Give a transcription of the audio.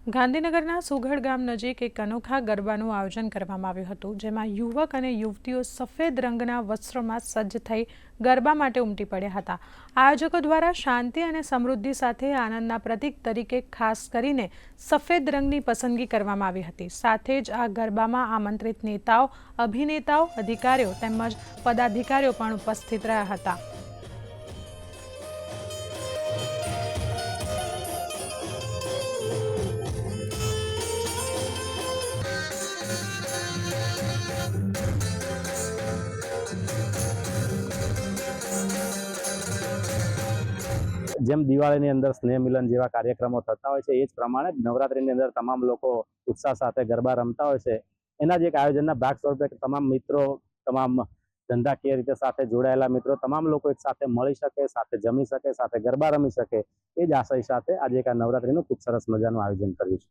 ગાંધીનગરના સુઘડ ગામ નજીક એક અનોખા ગરબાનું આયોજન કરવામાં આવ્યું હતું, જેમાં યુવક અને યુવતીઓ સફેદ રંગના વસ્ત્રોમાં સજ્જ થઈ ગરબા માટે ઉમટી પડ્યા હતા। આયોજકો દ્વારા શાંતિ અને સમૃદ્ધિ સાથે આનંદના પ્રતીક તરીકે ખાસ કરીને સફેદ રંગની પસંદગી કરવામાં આવી હતી। સાથે જ આ ગરબામાં આમંત્રિત નેતાઓ, અભિનેતાઓ, અધિકારીઓ તેમજ પદાધિકારીઓ પણ ઉપસ્થિત રહ્યા હતા। જેમ દિવાળીની અંદર સ્નેહ મિલન જેવા કાર્યક્રમો થતા હોય છે, એ જ પ્રમાણે નવરાત્રીની અંદર તમામ લોકો ઉત્સાહ સાથે ગરબા રમતા હોય છે। એના જ એક આયોજનના ભાગ સ્વરૂપે તમામ મિત્રો, તમામ ધંધાકીય રીતે સાથે જોડાયેલા મિત્રો, તમામ લોકો એક સાથે મળી શકે, સાથે જમી શકે, સાથે ગરબા રમી શકે, એ જ આશય સાથે આજે એક આ નવરાત્રીનું ખૂબ સરસ મજાનું આયોજન કર્યું છે।